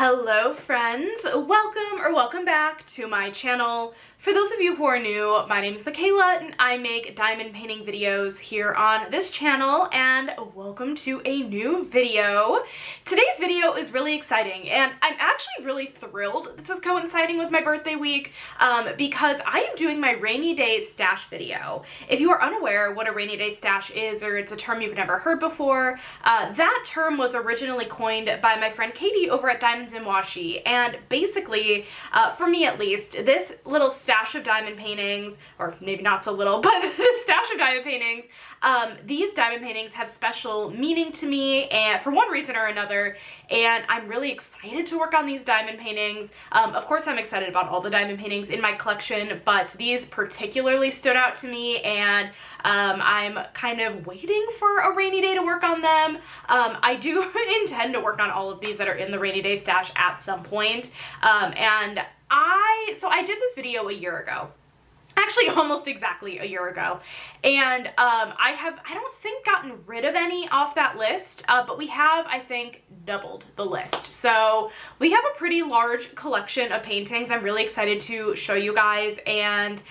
Hello friends, welcome back to my channel. For those of you who are new, my name is Michaela and I make diamond painting videos here on this channel, and welcome to a new video. Today's video is really exciting and I'm actually really thrilled this is coinciding with my birthday week because I am doing my rainy day stash video. If you are unaware what a rainy day stash is, or it's a term you've never heard before, that term was originally coined by my friend Katie over at Diamonds and Washi, and basically, for me at least, this little stash of diamond paintings, or maybe not so little, but this stash of diamond paintings, these diamond paintings have special meaning to me, and for one reason or another, and I'm really excited to work on these diamond paintings. Of course I'm excited about all the diamond paintings in my collection, but these particularly stood out to me, and I'm kind of waiting for a rainy day to work on them. I do intend to work on all of these that are in the rainy day stash at some point, and so I did this video a year ago. Actually, almost exactly a year ago, and I don't think gotten rid of any off that list, but we have, I think, doubled the list. So we have a pretty large collection of paintings. I'm really excited to show you guys and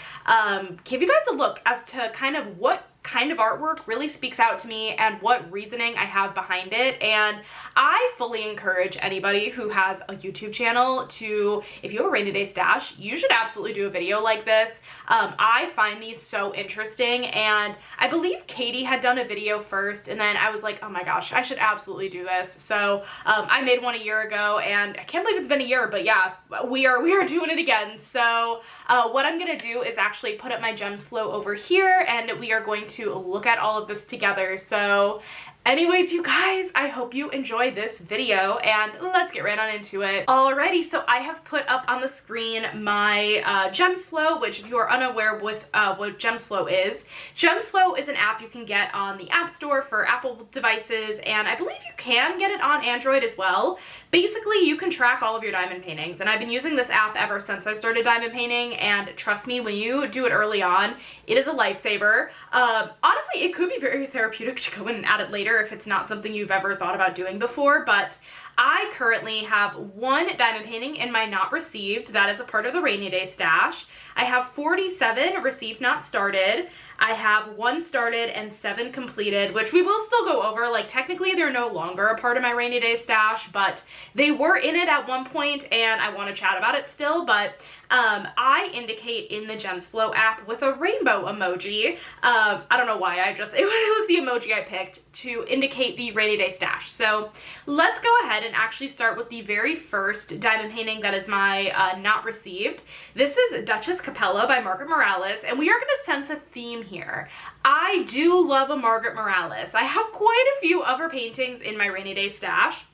give you guys a look as to kind of what kind of artwork really speaks out to me and what reasoning I have behind it. And I fully encourage anybody who has a YouTube channel to, if you have a rainy day stash, you should absolutely do a video like this. I find these so interesting, and I believe Katie had done a video first, and then I was like, oh my gosh, I should absolutely do this. So I made one a year ago, and I can't believe it's been a year, but yeah, we are doing it again. So what I'm gonna do is actually put up my gems flow over here, and we are going to look at all of this together. So anyways, you guys, I hope you enjoy this video, and let's get right on into it. Alrighty, so I have put up on the screen my Gems Flow, which if you are unaware with what Gems Flow is an app you can get on the App Store for Apple devices, and I believe you can get it on Android as well. Basically, you can track all of your diamond paintings, and I've been using this app ever since I started diamond painting, and trust me, when you do it early on, it is a lifesaver. Honestly, it could be very therapeutic to go in and add it later if it's not something you've ever thought about doing before, but I currently have one diamond painting in my not received. That is a part of the rainy day stash. I have 47 received not started. I have 1 started and 7 completed, which we will still go over. Like, technically they're no longer a part of my rainy day stash, but they were in it at one point and I want to chat about it still. But I indicate in the Gems Flow app with a rainbow emoji. I don't know why, it was the emoji I picked to indicate the rainy day stash. So let's go ahead and actually start with the very first diamond painting that is my not received. This is Duchess Capella by Margaret Morales, and we are going to sense a theme here. I do love a Margaret Morales. I have quite a few of her paintings in my rainy day stash.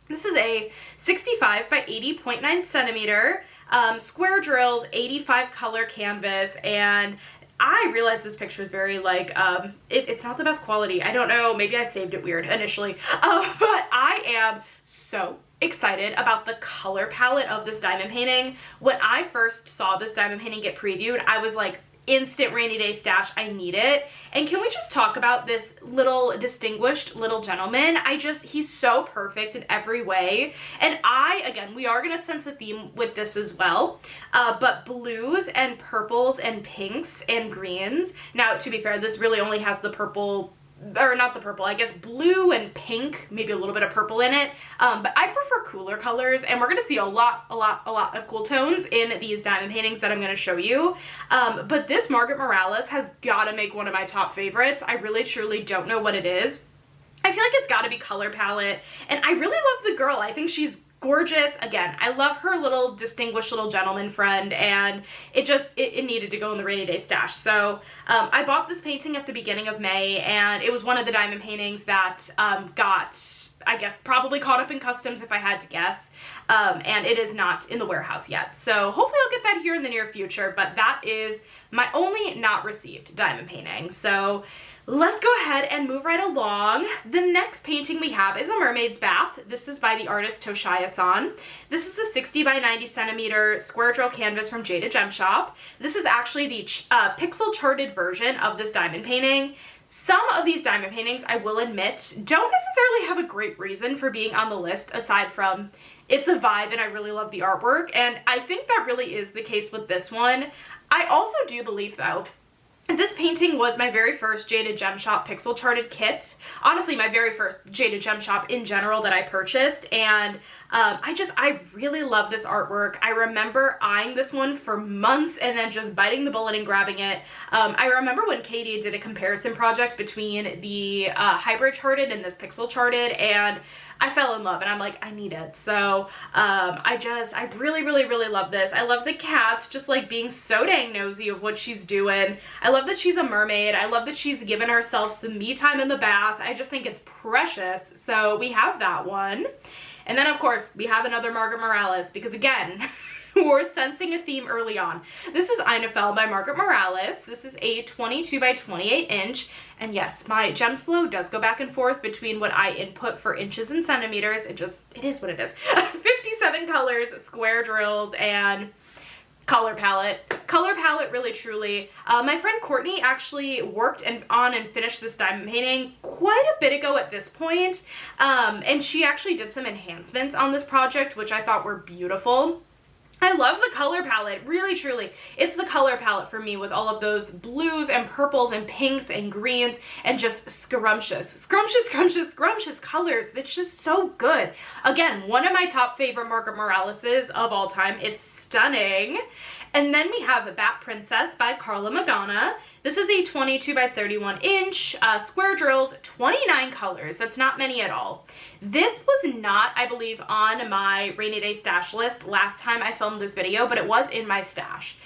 This is a 65 by 80.9 centimeter square drills 85 color canvas, and I realize this picture is very like, it's not the best quality. I don't know, maybe I saved it weird initially, but I am so excited about the color palette of this diamond painting. When I first saw this diamond painting get previewed, I was like, instant rainy day stash, I need it. And can we just talk about this little distinguished little gentleman? He's so perfect in every way. And again, we are gonna sense a theme with this as well, but blues and purples and pinks and greens. Now, to be fair, this really only has the purple, or not the purple, I guess blue and pink, maybe a little bit of purple in it, but I prefer cooler colors, and we're gonna see a lot of cool tones in these diamond paintings that I'm gonna show you. But this Margaret Morales has gotta make one of my top favorites. I really truly don't know what it is. I feel like it's gotta be color palette, and I really love the girl. I think she's gorgeous. Again, I love her little distinguished little gentleman friend, and it needed to go in the rainy day stash. So I bought this painting at the beginning of May, and it was one of the diamond paintings that got, I guess, probably caught up in customs if I had to guess, and it is not in the warehouse yet. So hopefully I'll get that here in the near future, but that is my only not received diamond painting. So let's go ahead and move right along. The next painting we have is a mermaid's bath. This is by the artist Toshia-san. This is a 60 by 90 centimeter square drill canvas from Jada Gem Shop. This is actually the pixel charted version of this diamond painting. Some of these diamond paintings, I will admit, don't necessarily have a great reason for being on the list aside from it's a vibe and I really love the artwork, and I think that really is the case with this one. I also do believe, though, this painting was my very first Jaded Gem Shop pixel charted kit. Honestly, my very first Jaded Gem Shop in general that I purchased, and I really love this artwork. I remember eyeing this one for months and then just biting the bullet and grabbing it. I remember when Katie did a comparison project between the hybrid charted and this pixel charted, and I fell in love and I'm like, I need it. So I really love this. I love the cats just like being so dang nosy of what she's doing. I love that she's a mermaid. I love that she's given herself some me time in the bath. I just think it's precious. So we have that one. And then of course we have another Margaret Morales, because again, we're sensing a theme early on. This is Einefeld by Margaret Morales. This is a 22 by 28 inch. And yes, my gems flow does go back and forth between what I input for inches and centimeters. It is what it is. 57 colors, square drills, and color palette. Color palette, really truly. My friend Courtney actually worked on and finished this diamond painting quite a bit ago at this point. And she actually did some enhancements on this project, which I thought were beautiful. I love the color palette, really truly. It's the color palette for me with all of those blues and purples and pinks and greens and just scrumptious colors. It's just so good. Again, one of my top favorite Margaret Moraleses of all time. It's stunning. And then we have Bat Princess by Carla Magana. This is a 22 by 31 inch, square drills, 29 colors. That's not many at all. This was not, I believe, on my rainy day stash list last time I filmed this video, but it was in my stash.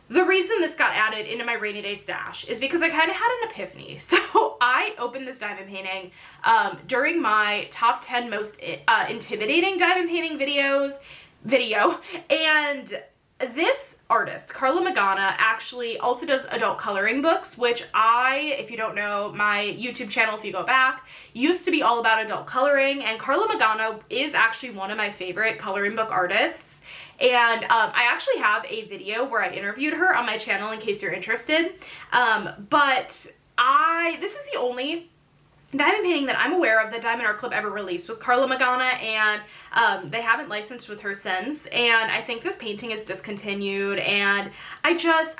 The reason this got added into my rainy day stash is because I kind of had an epiphany. So I opened this diamond painting during my top 10 most intimidating diamond painting video, and this artist, Carla Magana, actually also does adult coloring books, which if you don't know my YouTube channel, if you go back, used to be all about adult coloring, and Carla Magana is actually one of my favorite coloring book artists. And I actually have a video where I interviewed her on my channel in case you're interested. This is the only diamond painting that I'm aware of that Diamond Art Club ever released with Carla Magana, and they haven't licensed with her since, and I think this painting is discontinued, and I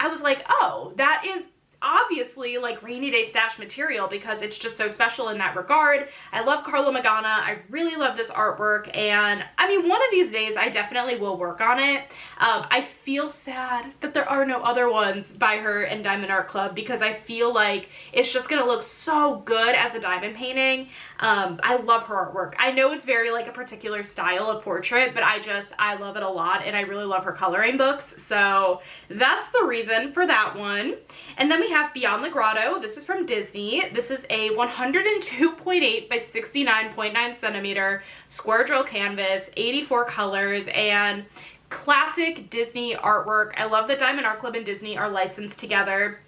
was like, oh, that is obviously like rainy day stash material because it's just so special in that regard. I love Carla Magana. I really love this artwork, and I mean, one of these days I definitely will work on it. I feel sad that there are no other ones by her in Diamond Art Club because I feel like it's just gonna look so good as a diamond painting. I love her artwork. I know it's very like a particular style of portrait, but I love it a lot, and I really love her coloring books, so that's the reason for that one. And then we have Beyond the Grotto. This is from Disney. This is a 102.8 by 69.9 centimeter square drill canvas, 84 colors, and classic Disney artwork. I love that Diamond Art Club and Disney are licensed together.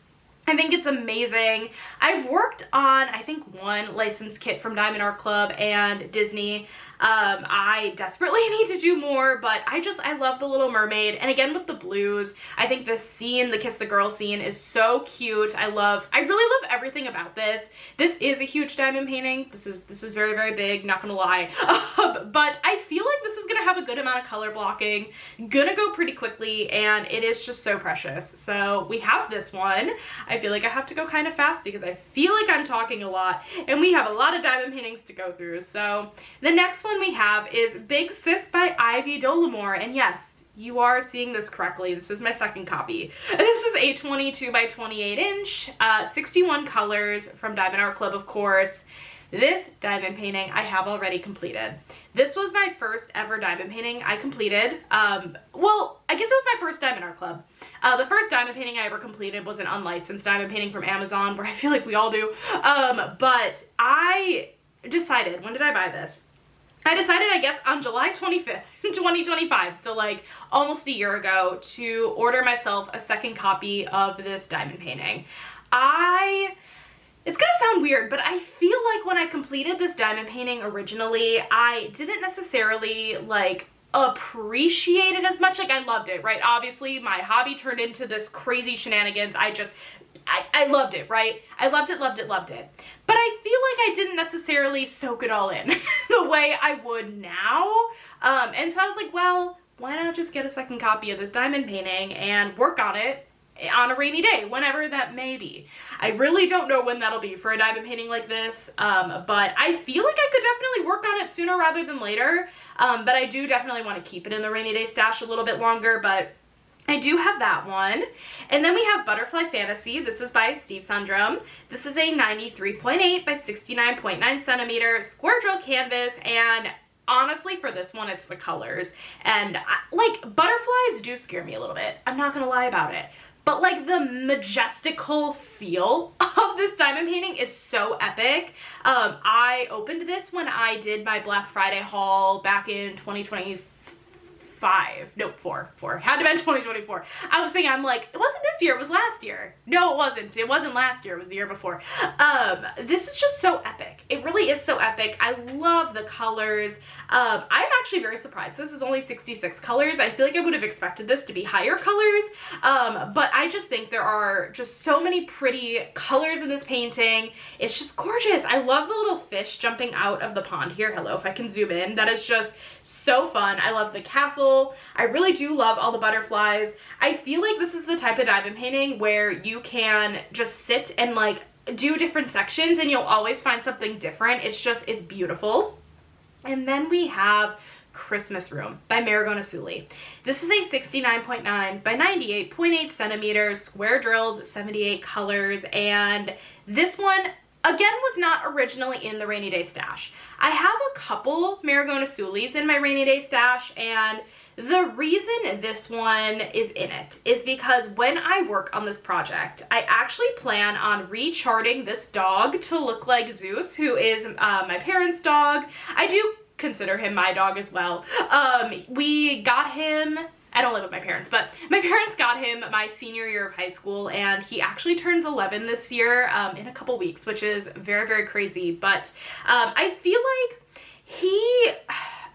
I think it's amazing. I've worked on, I think, one licensed kit from Diamond Art Club and Disney. I desperately need to do more, but I love the Little Mermaid. And again, with the blues, I think this scene, the Kiss the Girl scene, is so cute. I really love everything about this. This is a huge diamond painting. This is very, very big, not gonna lie. But I feel like this is gonna have a good amount of color blocking, gonna go pretty quickly, and it is just so precious. So we have this one. I feel like I have to go kind of fast because I feel like I'm talking a lot, and we have a lot of diamond paintings to go through. So the next one we have is Big Sis by Ivy Dollamore, and yes, you are seeing this correctly. This is my second copy. This is a 22 by 28 inch, 61 colors from Diamond Art Club, of course. This diamond painting I have already completed. This was my first ever diamond painting I completed. Well, I guess it was my first Diamond Art Club. The first diamond painting I ever completed was an unlicensed diamond painting from Amazon, where I feel like we all do. But I decided, when did I buy this? I decided, I guess, on July 25th, 2025, so like almost a year ago, to order myself a second copy of this diamond painting. It's gonna sound weird, but I feel like when I completed this diamond painting originally, I didn't necessarily like appreciate it as much. Like, I loved it, right? Obviously, my hobby turned into this crazy shenanigans. I just I loved it, right? I loved it, loved it, loved it. But I feel like I didn't necessarily soak it all in the way I would now. And so I was like, well, why not just get a second copy of this diamond painting and work on it on a rainy day, whenever that may be. I really don't know when that'll be for a diamond painting like this, but I feel like I could definitely work on it sooner rather than later, but I do definitely want to keep it in the rainy day stash a little bit longer, but I do have that one. And then we have Butterfly Fantasy. This is by Steve Sundrum. This is a 93.8 by 69.9 centimeter square drill canvas, and honestly, for this one, it's the colors. And like, butterflies do scare me a little bit. I'm not gonna lie about it. But like, the majestical feel of this diamond painting is so epic. I opened this when I did my Black Friday haul back in 2024. Had to be 2024. I was thinking, I'm like, it wasn't this year, it was last year. No, it wasn't. It wasn't last year, it was the year before. This is just so epic. It really is so epic. I love the colors. I'm actually very surprised. This is only 66 colors. I feel like I would have expected this to be higher colors, but I just think there are just so many pretty colors in this painting. It's just gorgeous. I love the little fish jumping out of the pond here. Hello, if I can zoom in. That is just so fun. I love the castle. I really do love all the butterflies. I feel like this is the type of diamond painting where you can just sit and like do different sections and you'll always find something different. It's beautiful. And then we have Christmas Room by Marigona Suli. This is a 69.9 by 98.8 centimeters, square drills, 78 colors, and this one again was not originally in the rainy day stash. I have a couple Marigona Sulis in my rainy day stash, and the reason this one is in it is because when I work on this project, I actually plan on recharting this dog to look like Zeus, who is my parents' dog. I do consider him my dog as well. We got him, I don't live with my parents, but my parents got him my senior year of high school, and he actually turns 11 this year in a couple weeks, which is very, very crazy. But I feel like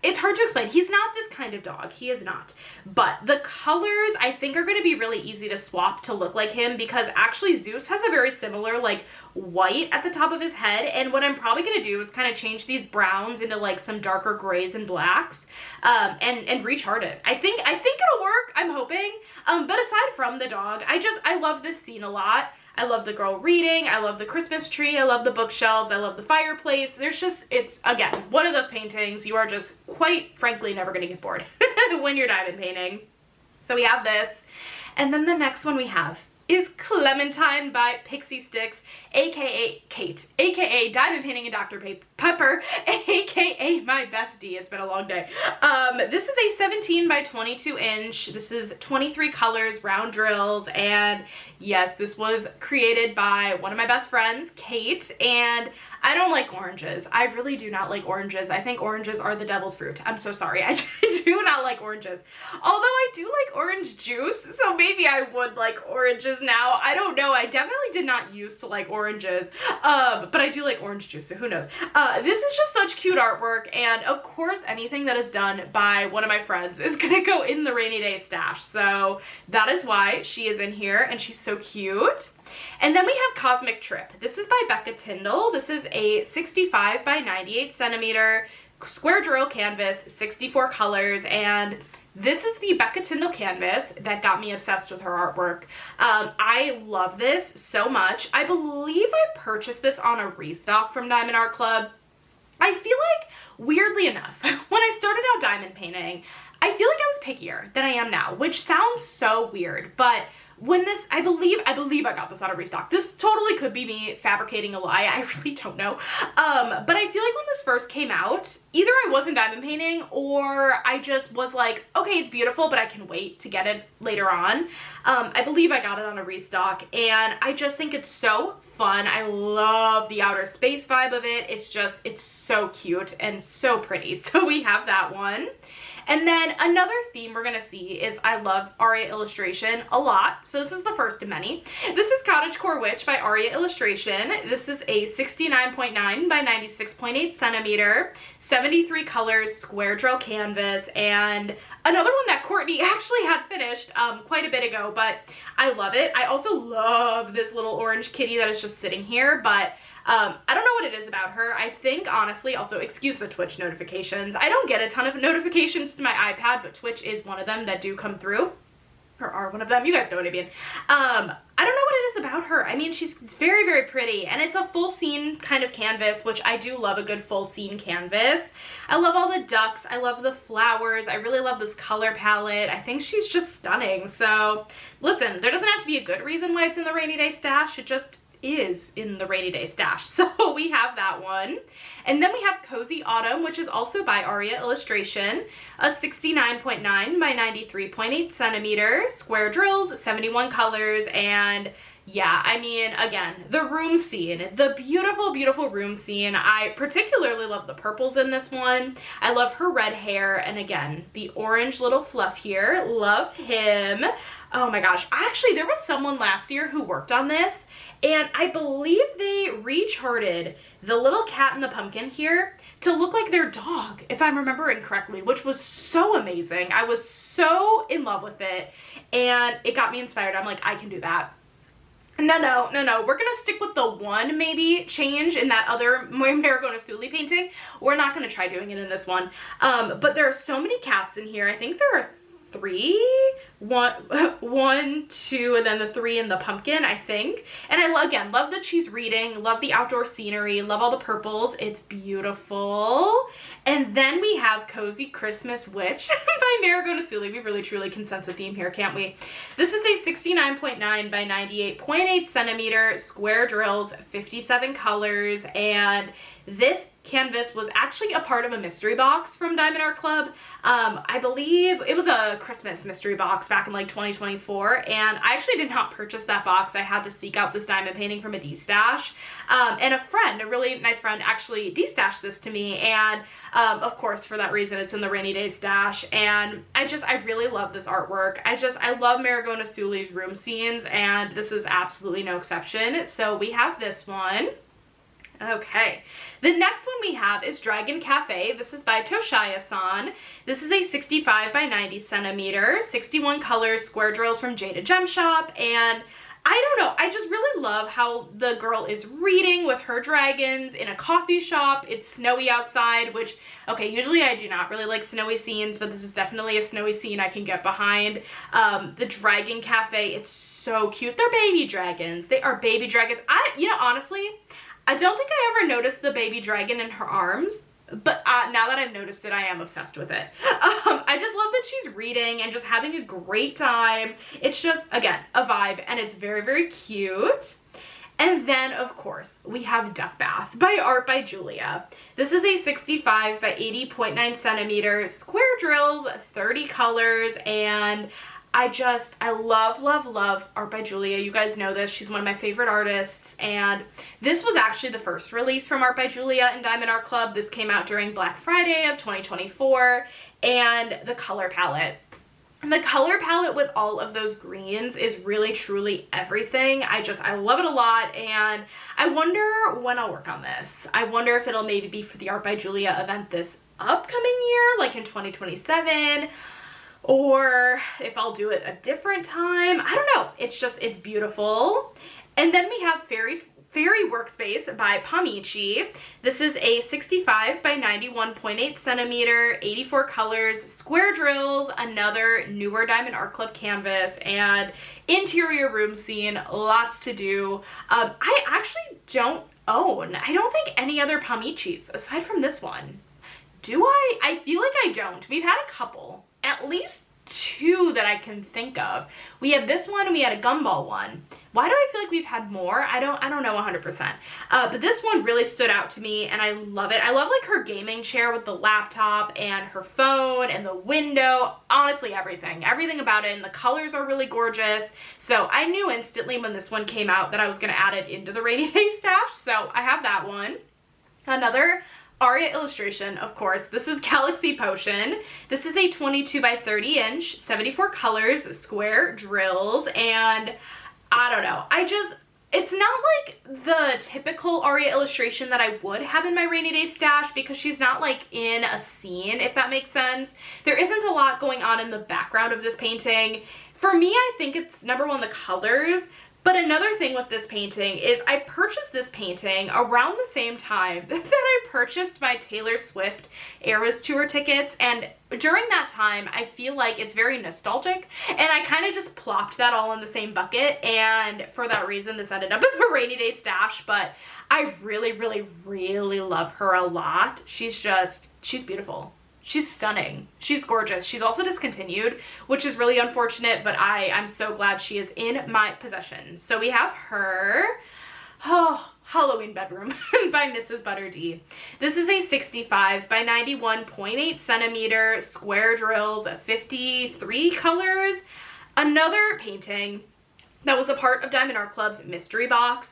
it's hard to explain. He's not this kind of dog. He is not. But the colors, I think, are going to be really easy to swap to look like him, because actually Zeus has a very similar like white at the top of his head, and what I'm probably going to do is kind of change these browns into like some darker grays and blacks, and rechart it. I think it'll work. I'm hoping. But aside from the dog, I love this scene a lot. I love the girl reading, I love the Christmas tree, I love the bookshelves, I love the fireplace. It's, again, one of those paintings you are just, quite frankly, never gonna get bored when you're diamond painting. So we have this, and then the next one we have is Clementine by Pixie Sticks, aka Kate, aka Diamond Painting and Dr. Pepper, aka my bestie. It's been a long day. This is a 17 by 22 inch. This is 23 colors, round drills, and yes, this was created by one of my best friends, Kate, and I don't like oranges. I really do not like oranges. I think oranges are the devil's fruit. I'm so sorry. I do not like oranges. Although I do like orange juice, so maybe I would like oranges now. I don't know. I definitely did not used to like oranges, but I do like orange juice, so who knows. This is just such cute artwork, and of course anything that is done by one of my friends is gonna go in the rainy day stash, so that is why she is in here, and she's so cute. And then we have Cosmic Trip. This is by Becca Tyndall. This is a 65 by 98 centimeter square drill canvas, 64 colors, and this is the Becca Tyndall canvas that got me obsessed with her artwork. I love this so much. I believe I purchased this on a restock from Diamond Art Club. I feel like, weirdly enough, when I started out diamond painting, I feel like I was pickier than I am now, which sounds so weird, but when this, I believe I got this on a restock. This totally could be me fabricating a lie. I really don't know. But I feel like when this first came out, either I wasn't diamond painting or I just was like, okay, it's beautiful, but I can wait to get it later on. I believe I got it on a restock, and I just think it's so fun. I love the outer space vibe of it. It's so cute and so pretty. So we have that one. And then another theme we're gonna see is I love aria illustration a lot. So this is the first of many. This is Cottagecore Witch by Aria Illustration. This is a 69.9 by 96.8 centimeter, 73 colors, square drill canvas, and another one that Courtney actually had finished quite a bit ago, but I love it. I also love this little orange kitty that is just sitting here, but I don't know what it is about her. I think, honestly, also, excuse the Twitch notifications. I don't get a ton of notifications to my iPad, but Twitch is one of them that do come through. Or are one of them. You guys know what I mean. I don't know what it is about her. I mean, she's very, very pretty, and it's a full scene kind of canvas, which I do love a good full scene canvas. I love all the ducks. I love the flowers. I really love this color palette. I think she's just stunning. So, listen, there doesn't have to be a good reason why it's in the rainy day stash. It just is in the rainy day stash. So we have that one. And then we have Cozy Autumn, which is also by Aria Illustration, a 69.9 by 93.8 centimeter, square drills, 71 colors, and yeah, I mean, again, the room scene, the beautiful, beautiful room scene. I particularly love the purples in this one. I love her red hair, and again, the orange little fluff here. Love him. Oh my gosh. Actually, there was someone last year who worked on this, and I believe they recharted the little cat and the pumpkin here to look like their dog, if I'm remembering correctly, which was so amazing. I was so in love with it, and it got me inspired. I'm like, I can do that. No. We're gonna stick with the one maybe change in that other Marigona Sully painting. We're not gonna try doing it in this one. But there are so many cats in here. I think there are one, two, and then the three in the pumpkin, I think. And I, again, love that she's reading, love the outdoor scenery, love all the purples. It's beautiful. And then we have Cozy Christmas Witch by Marigona Sully. We really truly can sense a theme here, can't we? This is a 69.9 by 98.8 centimeter, square drills, 57 colors, and this canvas was actually a part of a mystery box from Diamond Art Club. I believe it was a Christmas mystery box back in like 2024, and I actually did not purchase that box. I had to seek out this diamond painting from a D-stash, and a friend, a really nice friend, actually D-stashed this to me, and of course, for that reason, it's in the rainy day stash, and I really love this artwork. I love Marigona Sully's room scenes, and this is absolutely no exception. So we have this one. Okay, the next one we have is Dragon Cafe. This is by Toshaya-san. This is a 65 by 90 centimeter, 61 colors, square drills from Jada Gem Shop, and I don't know, I just really love how the girl is reading with her dragons in a coffee shop. It's snowy outside, which, okay, usually I do not really like snowy scenes, but this is definitely a snowy scene I can get behind. The Dragon Cafe, it's so cute. They're baby dragons. They are baby dragons. You know, honestly, I don't think I ever noticed the baby dragon in her arms, but now that I've noticed it, I am obsessed with it. I just love that she's reading and just having a great time. It's just, again, a vibe, and it's very, very cute. And then, of course, we have Duck Bath by Art by Julia. This is a 65 by 80.9 centimeters, square drills, 30 colors, and I love Art by Julia. You guys know this. She's one of my favorite artists, and this was actually the first release from Art by Julia and Diamond Art Club. This came out during Black Friday of 2024, and the color palette. The color palette with all of those greens is really truly everything. I love it a lot, and I wonder when I'll work on this. I wonder if it'll maybe be for the Art by Julia event this upcoming year, like in 2027. Or if I'll do it a different time. I don't know. It's beautiful. And then we have Fairy Workspace by Pamichi. This is a 65 by 91.8 centimeter, 84 colors, square drills, another newer Diamond Art Club canvas, and interior room scene, lots to do. I actually don't own, I don't think any other Pamichis aside from this one. Do I? I feel like I don't. We've had a couple. At least two that I can think of. We had this one and we had a gumball one. Why do I feel like we've had more? I don't know 100%. But this one really stood out to me, and I love it. I love like her gaming chair with the laptop and her phone and the window. Honestly, everything about it, and the colors are really gorgeous. So I knew instantly when this one came out that I was gonna add it into the rainy day stash. So I have that one. Another Aria illustration, of course. This is Galaxy Potion. This is a 22 by 30 inch, 74 colors, square drills, and I don't know. It's not like the typical Aria illustration that I would have in my rainy day stash because she's not like in a scene, if that makes sense. There isn't a lot going on in the background of this painting. For me, I think it's number one, the colors. But another thing with this painting is I purchased this painting around the same time that I purchased my Taylor Swift Eras Tour tickets, and during that time I feel like it's very nostalgic, and I kind of just plopped that all in the same bucket, and for that reason this ended up in the rainy day stash. But I really, really, really love her a lot. She's beautiful. She's stunning. She's gorgeous. She's also discontinued, which is really unfortunate, but I'm so glad she is in my possession. So we have her. Oh, Halloween Bedroom by Mrs. Butter D. This is a 65 by 91.8 centimeter, square drills, 53 colors. Another painting that was a part of Diamond Art Club's mystery box.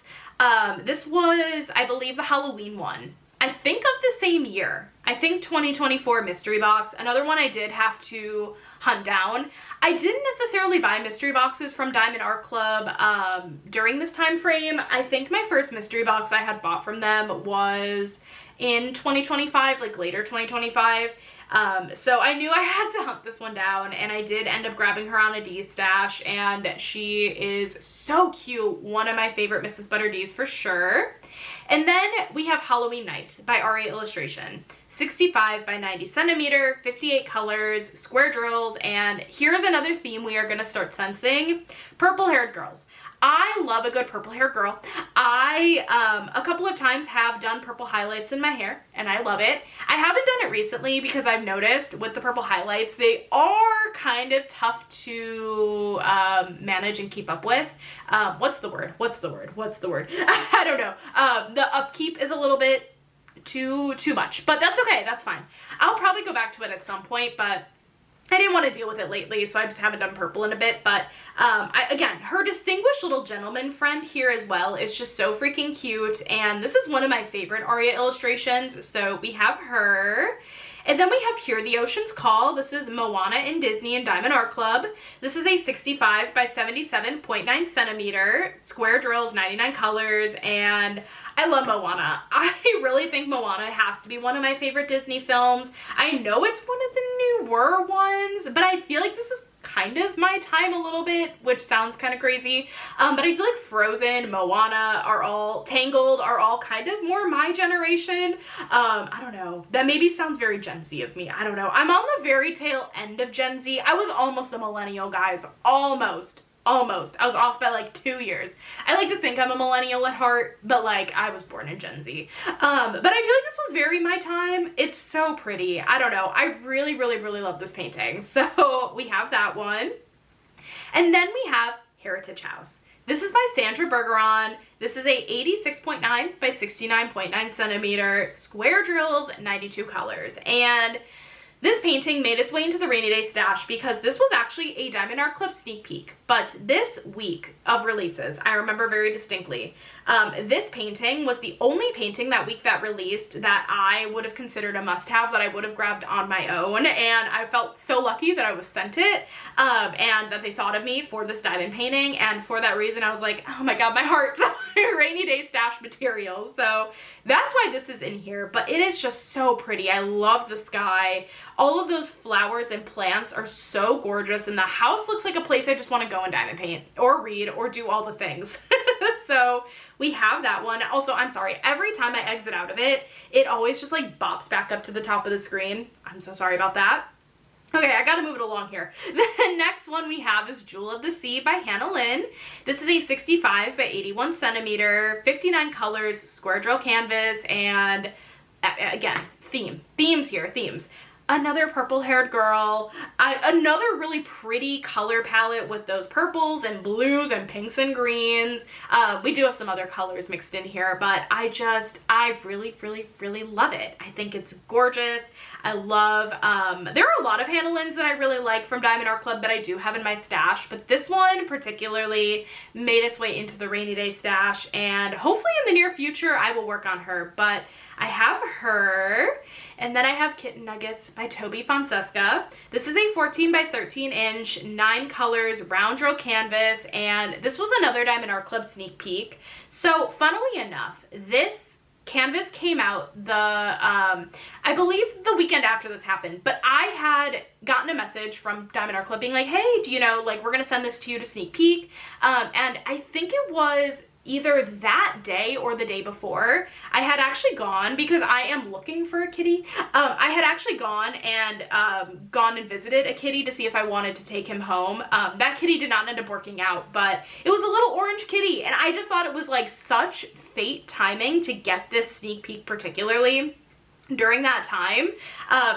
This was, I believe, the Halloween one. I think of the same year. I think 2024 mystery box. Another one I did have to hunt down. I didn't necessarily buy mystery boxes from Diamond Art Club during this time frame. I think my first mystery box I had bought from them was in 2025, like later 2025. So I knew I had to hunt this one down, and I did end up grabbing her on a D stash, and she is so cute. One of my favorite Mrs. Butter D's for sure. And then we have Halloween Night by Aria Illustration. 65 by 90 centimeter, 58 colors, square drills, and here's another theme we are going to start sensing: purple-haired girls. I love a good purple-haired girl. I, a couple of times have done purple highlights in my hair, and I love it. I haven't done it recently because I've noticed with the purple highlights, they are kind of tough to manage and keep up with. What's the word? I don't know. The upkeep is a little bit too much, but that's okay. That's fine. I'll probably go back to it at some point, but I didn't want to deal with it lately, so I just haven't done purple in a bit. But again, her distinguished little gentleman friend here as well is just so freaking cute, and this is one of my favorite Aria illustrations, so we have her. And then we have Hear the Ocean's Call. This is Moana in Disney and Diamond Art Club. This is a 65 by 77.9 centimeter, square drills, 99 colors, and I love Moana. I really think Moana has to be one of my favorite Disney films. I know it's one of the newer ones, but I feel like this is kind of my time a little bit, which sounds kind of crazy. But I feel like Frozen, Moana Tangled are all kind of more my generation. I don't know. That maybe sounds very Gen Z of me. I don't know. I'm on the very tail end of Gen Z. I was almost a millennial, guys. Almost. I was off by like 2 years. I like to think I'm a millennial at heart, but like I was born in Gen Z. But I feel like this was very my time. It's so pretty. I don't know. I really, really, really love this painting. So we have that one. And then we have Heritage House. This is by Sandra Bergeron. This is a 86.9 by 69.9 centimeter, square drills, 92 colors. And this painting made its way into the rainy day stash because this was actually a Diamond Art Club sneak peek. But this week of releases, I remember very distinctly, this painting was the only painting that week that released that I would have considered a must-have, that I would have grabbed on my own. And I felt so lucky that I was sent it and that they thought of me for this diamond painting. And for that reason, I was like, oh my god, my heart's rainy day stash material. So that's why this is in here. But it is just so pretty. I love the sky. All of those flowers and plants are so gorgeous, and the house looks like a place I just want to go and diamond paint or read or do all the things. So we have that one. Also, I'm sorry, every time I exit out of it, it always just like bops back up to the top of the screen. I'm so sorry about that. Okay, I gotta move it along here. The next one we have is Jewel of the Sea by Hannah Lynn. This is a 65 by 81 centimeter, 59 colors, square drill canvas, and again, themes here. Another purple-haired girl, another really pretty color palette with those purples and blues and pinks and greens. We do have some other colors mixed in here, but I really, really, really love it. I think it's gorgeous. I love, there are a lot of Hannah Lynn's that I really like from Diamond Art Club that I do have in my stash, but this one particularly made its way into the rainy day stash, and hopefully in the near future I will work on her. But I have her, and then I have Kitten Nuggets by Toby Fonseca. This is a 14 by 13 inch, 9 colors, round row canvas, and this was another Diamond Art Club sneak peek. So funnily enough, this canvas came out I believe the weekend after this happened, but I had gotten a message from Diamond Art Club being like, hey, do you know, like, we're gonna send this to you to sneak peek, and I think it was either that day or the day before. I had actually gone, because I am looking for a kitty, I had actually gone and visited a kitty to see if I wanted to take him home. That kitty did not end up working out, but it was a little orange kitty, and I just thought it was like such fate timing to get this sneak peek, particularly during that time.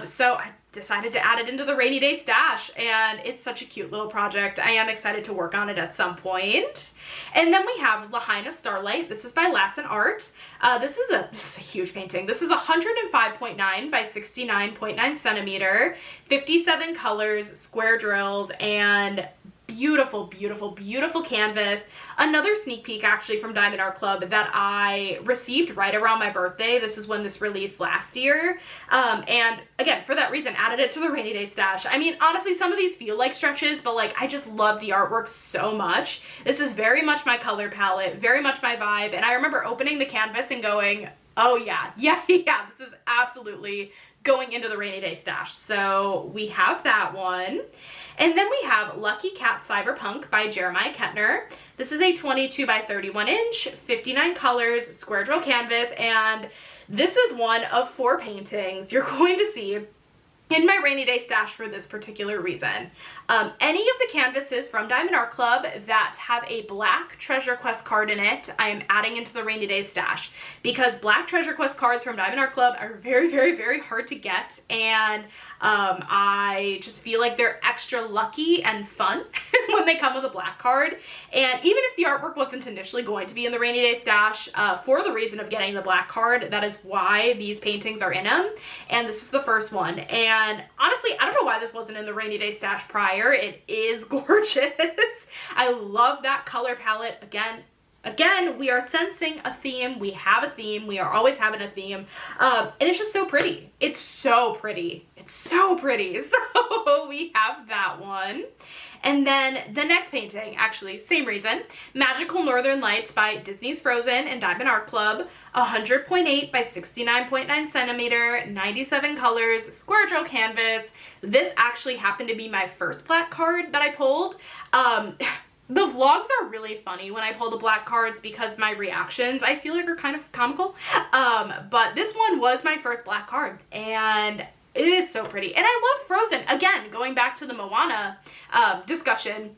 So I decided to add it into the rainy day stash, and it's such a cute little project. I am excited to work on it at some point. And then we have Lahaina Starlight. This is by Lassen Art. This is a huge painting. This is 105.9 by 69.9 centimeter, 57 colors, square drills, and beautiful, beautiful, beautiful canvas. Another sneak peek actually from Diamond Art Club that I received right around my birthday. This is when this released last year. And again, for that reason, added it to the rainy day stash. I mean, honestly, some of these feel like stretches, but like, I just love the artwork so much. This is very much my color palette, very much my vibe. And I remember opening the canvas and going, oh yeah, this is absolutely going into the rainy day stash. So we have that one. And then we have Lucky Cat Cyberpunk by Jeremiah Kettner. This is a 22 by 31 inch, 59 colors, square drill canvas, and this is one of 4 paintings you're going to see in my rainy day stash for this particular reason. Any of the canvases from Diamond Art Club that have a black Treasure Quest card in it, I am adding into the rainy day stash, because black Treasure Quest cards from Diamond Art Club are very, very, very hard to get, and I just feel like they're extra lucky and fun when they come with a black card. And even if the artwork wasn't initially going to be in the rainy day stash, for the reason of getting the black card, that is why these paintings are in them. And this is the first one. And honestly, I don't know why this wasn't in the rainy day stash prior. It is gorgeous. I love that color palette. Again, we are sensing a theme. We have a theme. We are always having a theme. And it's just so pretty. It's so pretty. It's so pretty. So we have that one. And then the next painting, actually, same reason. Magical Northern Lights by Disney's Frozen and Diamond Art Club. 100.8 by 69.9 centimeter, 97 colors, square drill canvas. This actually happened to be my first black card that I pulled. The vlogs are really funny when I pull the black cards because my reactions, I feel like, are kind of comical. But this one was my first black card, and it is so pretty. And I love Frozen. Again, going back to the Moana discussion,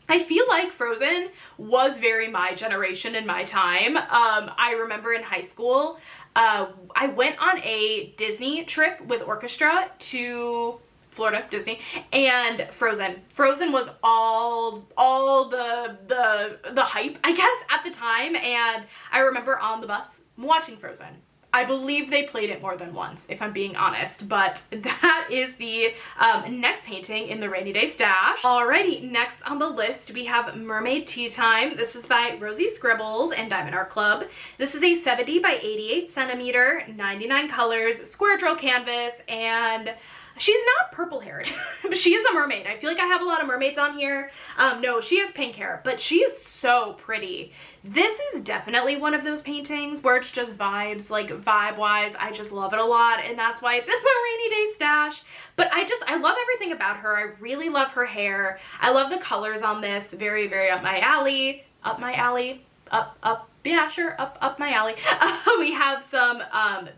I feel like Frozen was very my generation and my time. I remember in high school, I went on a Disney trip with orchestra to Florida, Disney, and Frozen. Frozen was all the hype, I guess, at the time, and I remember on the bus watching Frozen. I believe they played it more than once, if I'm being honest, but that is the next painting in the rainy day stash. Alrighty, next on the list we have Mermaid Tea Time. This is by Rosie Scribbles and Diamond Art Club. This is a 70 by 88 centimeter, 99 colors, square drill canvas, and she's not purple haired, but she is a mermaid. I feel like I have a lot of mermaids on here. No, she has pink hair, but she is so pretty. This is definitely one of those paintings where it's just vibes, like vibe wise, I just love it a lot, and that's why it's in the rainy day stash. But I love everything about her. I really love her hair. I love the colors on this, very, very up my alley. Up my alley, yeah, sure, up my alley. We have some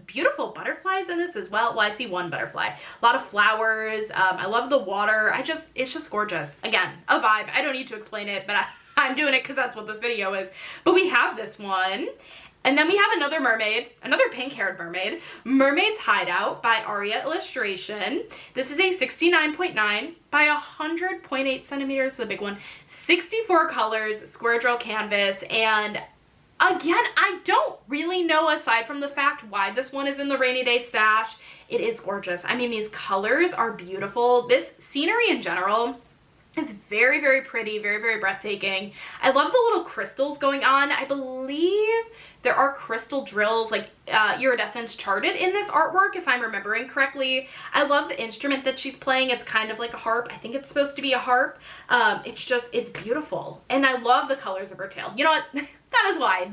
beautiful butterflies in this as well. Well, I see one butterfly. A lot of flowers. I love the water. It's just gorgeous. Again, a vibe. I don't need to explain it, but I'm doing it because that's what this video is. But we have this one. And then we have another mermaid, another pink-haired mermaid, Mermaid's Hideout by Aria Illustration. This is a 69.9 by 100.8 centimeters, the big one, 64 colors, square drill canvas, and again, I don't really know, aside from the fact why this one is in the rainy day stash. It is gorgeous. I mean, these colors are beautiful. This scenery in general It's very, very pretty, very, very breathtaking. I love the little crystals going on. I believe there are crystal drills, like iridescence charted in this artwork, if I'm remembering correctly. I love the instrument that she's playing. It's kind of like a harp. I think it's supposed to be a harp. It's beautiful. And I love the colors of her tail. You know what? That is why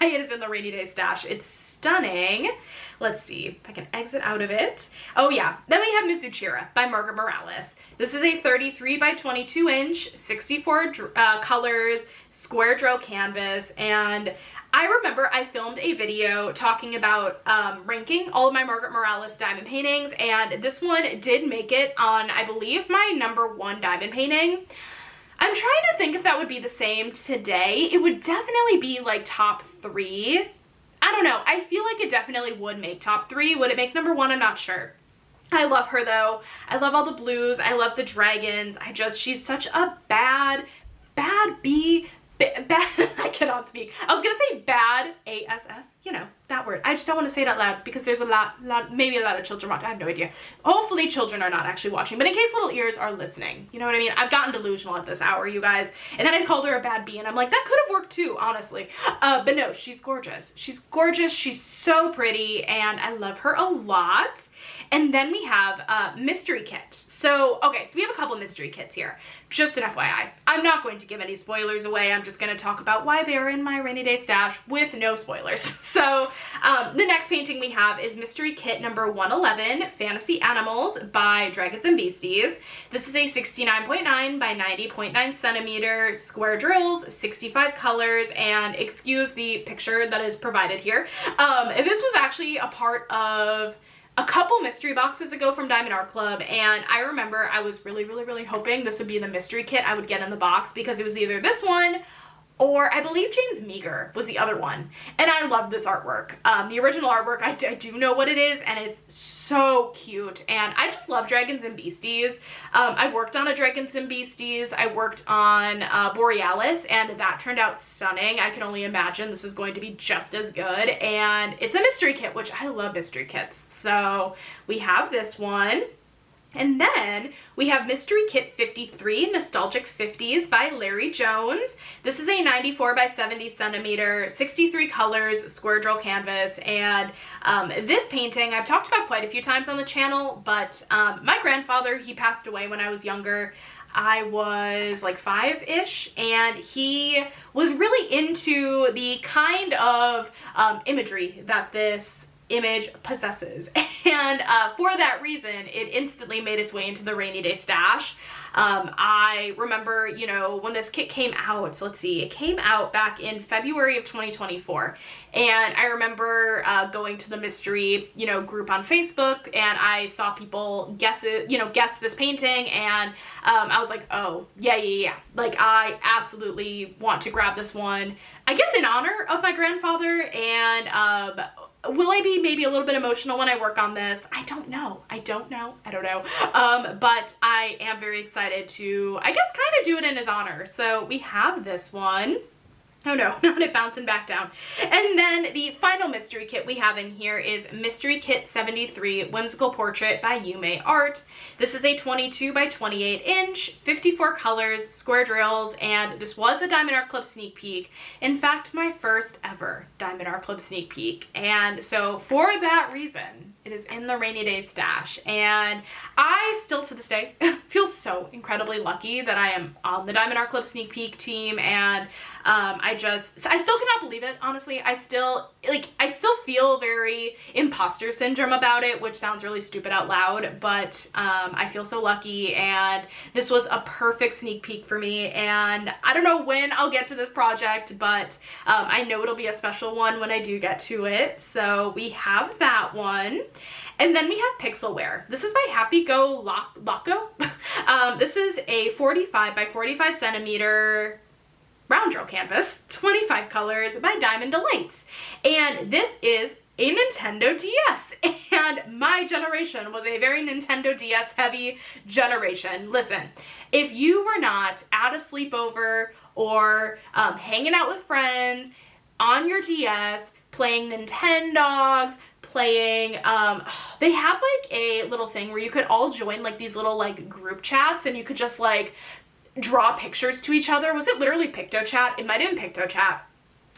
it is in the rainy day stash. It's stunning. Let's see if I can exit out of it. Oh yeah, then we have Mizuchira by Margaret Morales. This is a 33 by 22 inch, 64 colors, square drill canvas, and I remember I filmed a video talking about ranking all of my Margaret Morales diamond paintings, and this one did make it on, I believe, my #1 diamond painting. I'm trying to think if that would be the same today. It would definitely be like top 3. I don't know. I feel like it definitely would make top 3. Would it make #1? I'm not sure. I love her though. I love all the blues. I love the dragons. She's such a bad bee. I cannot speak. I was gonna say bad ASS, you know, that word. I just don't want to say it out loud because there's maybe a lot of children watching. I have no idea. Hopefully children are not actually watching, but in case little ears are listening, you know what I mean? I've gotten delusional at this hour, you guys. And then I called her a bad bee, and I'm like, that could have worked too, honestly. But no, she's gorgeous. She's gorgeous. She's so pretty, and I love her a lot. And then we have mystery kit. So, okay, so we have a couple mystery kits here. Just an FYI. I'm not going to give any spoilers away. I'm just going to talk about why they're in my rainy day stash with no spoilers. So, the next painting we have is mystery kit number 111, Fantasy Animals by Dragons and Beasties. This is a 69.9 by 90.9 centimeter square drills, 65 colors, and excuse the picture that is provided here. This was actually a part of a couple mystery boxes ago from Diamond Art Club, and I remember I was really hoping this would be the mystery kit I would get in the box, because it was either this one or I believe James Meagher was the other one. And I love this artwork. The original artwork, I do know what it is, and it's so cute. And I just love Dragons and Beasties. I've worked on a Dragons and Beasties. I worked on Borealis, and that turned out stunning. I can only imagine this is going to be just as good. And it's a mystery kit, which I love mystery kits. So we have this one. And then we have Mystery Kit 53, Nostalgic 50s by Larry Jones. This is a 94 by 70 centimeter, 63 colors, square drill canvas. And this painting I've talked about quite a few times on the channel, but my grandfather, he passed away when I was younger. I was like 5-ish, and he was really into the kind of imagery that this image possesses, and for that reason it instantly made its way into the rainy day stash. I remember, you know, when this kit came out, so let's see, it came out back in February of 2024, and I remember going to the mystery, you know, group on Facebook, and I saw people guess this painting, and I was like, oh yeah, like I absolutely want to grab this one, I guess in honor of my grandfather. And will I be maybe a little bit emotional when I work on this? I don't know. But I am very excited to, I guess, kind of do it in his honor. So we have this one. Oh no, not it bouncing back down. And then the final mystery kit we have in here is Mystery Kit 73, Whimsical Portrait by Yume Art. This is a 22 by 28 inch, 54 colors, square drills, and this was a Diamond Art Club sneak peek. In fact, my first ever Diamond Art Club sneak peek. And so for that reason, it is in the rainy day stash. And I still to this day feel so incredibly lucky that I am on the Diamond Art Club sneak peek team, and I still cannot believe it, honestly. I still feel very imposter syndrome about it, which sounds really stupid out loud, but I feel so lucky, and this was a perfect sneak peek for me. And I don't know when I'll get to this project, but I know it'll be a special one when I do get to it. So we have that one. And then we have Pixelware. This is by Happy Go Loco. This is a 45 by 45 centimeter round drill canvas, 25 colors by Diamond Delights. And this is a Nintendo DS. And my generation was a very Nintendo DS heavy generation. Listen, if you were not at a sleepover or hanging out with friends on your DS, playing Nintendogs, playing, they have like a little thing where you could all join like these little like group chats, and you could just like draw pictures to each other. Was it literally PictoChat? It might have been PictoChat.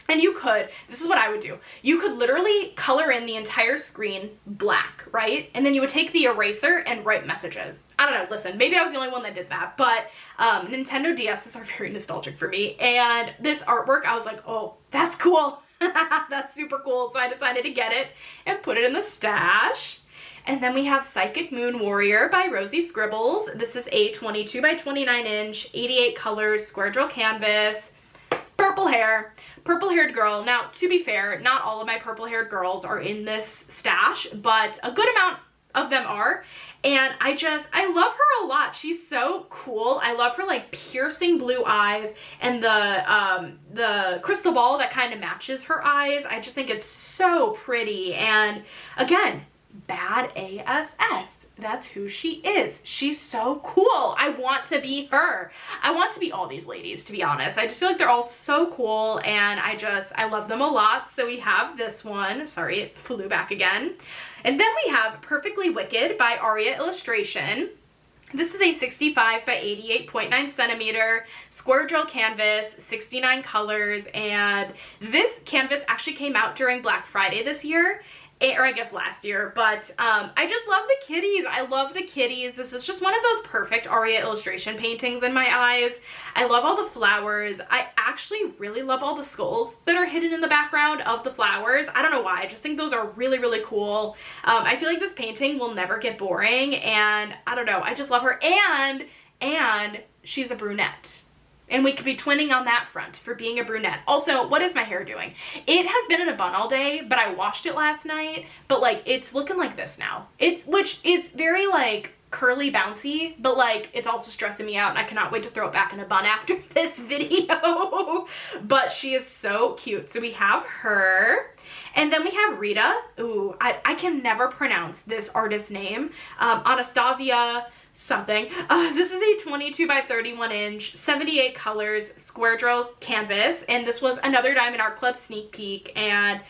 And you could, this is what I would do. You could literally color in the entire screen black, right? And then you would take the eraser and write messages. I don't know, listen, maybe I was the only one that did that, but Nintendo DSs are very nostalgic for me. And this artwork, I was like, oh, that's cool. That's super cool. So I decided to get it and put it in the stash. And then we have Psychic Moon Warrior by Rosie Scribbles. This is a 22 by 29 inch, 88 colors, square drill canvas, purple hair, purple haired girl. Now, to be fair, not all of my purple haired girls are in this stash, but a good amount of them are. And I love her a lot. She's so cool. I love her like piercing blue eyes and the crystal ball that kind of matches her eyes. I just think it's so pretty. And again, bad ASS. That's who she is. She's so cool. I want to be her. I want to be all these ladies, to be honest. I just feel like they're all so cool, and I love them a lot. So we have this one. Sorry, it flew back again. And then we have Perfectly Wicked by Aria Illustration. This is a 65 by 88.9 centimeter square drill canvas, 69 colors, and this canvas actually came out during Black Friday this year. Or I guess last year, but I just love the kitties. I love the kitties. This is just one of those perfect Aria Illustration paintings in my eyes. I love all the flowers. I actually really love all the skulls that are hidden in the background of the flowers. I don't know why. I just think those are really, really cool. I feel like this painting will never get boring, and I don't know. I just love her, and she's a brunette. And we could be twinning on that front for being a brunette. Also, what is my hair doing? It has been in a bun all day, but I washed it last night. But like, it's looking like this now. It's very like curly bouncy, but like, it's also stressing me out, and I cannot wait to throw it back in a bun after this video. But she is so cute. So we have her. And then we have Rita. Ooh, I can never pronounce this artist's name. Anastasia something. This is a 22 by 31 inch, 78 colors, square drill canvas, and this was another Diamond Art Club sneak peek. And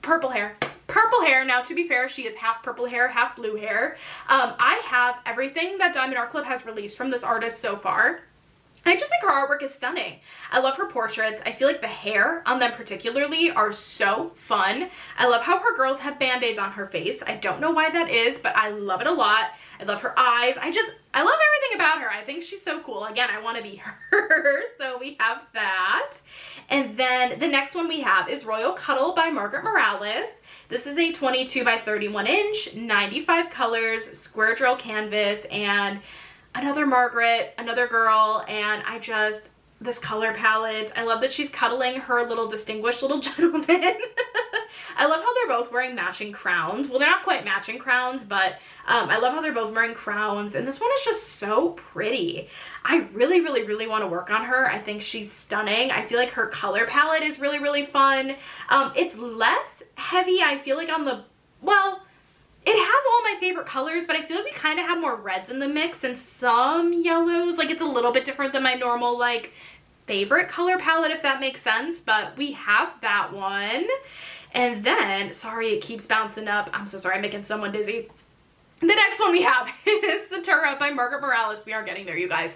purple hair. Purple hair. Now, to be fair, she is half purple hair, half blue hair. I have everything that Diamond Art Club has released from this artist so far. I just think her artwork is stunning. I love her portraits. I feel like the hair on them particularly are so fun. I love how her girls have band-aids on her face. I don't know why that is, but I love it a lot. I love her eyes. I love everything about her. I think she's so cool. Again, I want to be her. So we have that. And then the next one we have is Royal Cuddle by Margaret Morales. This is a 22 by 31 inch, 95 colors, square drill canvas, and another Margaret, another girl, and this color palette. I love that she's cuddling her little distinguished little gentleman. I love how they're both wearing matching crowns. Well, they're not quite matching crowns, but I love how they're both wearing crowns, and this one is just so pretty. I really, really, really want to work on her. I think she's stunning. I feel like her color palette is really, really fun. It's less heavy, I feel like, on the, well, it has all my favorite colors, but I feel like we kind of have more reds in the mix and some yellows. Like, it's a little bit different than my normal, like, favorite color palette, if that makes sense. But we have that one. And then, sorry, it keeps bouncing up. I'm so sorry, I'm making someone dizzy. The next one we have is Satura by Margaret Morales. We are getting there, you guys.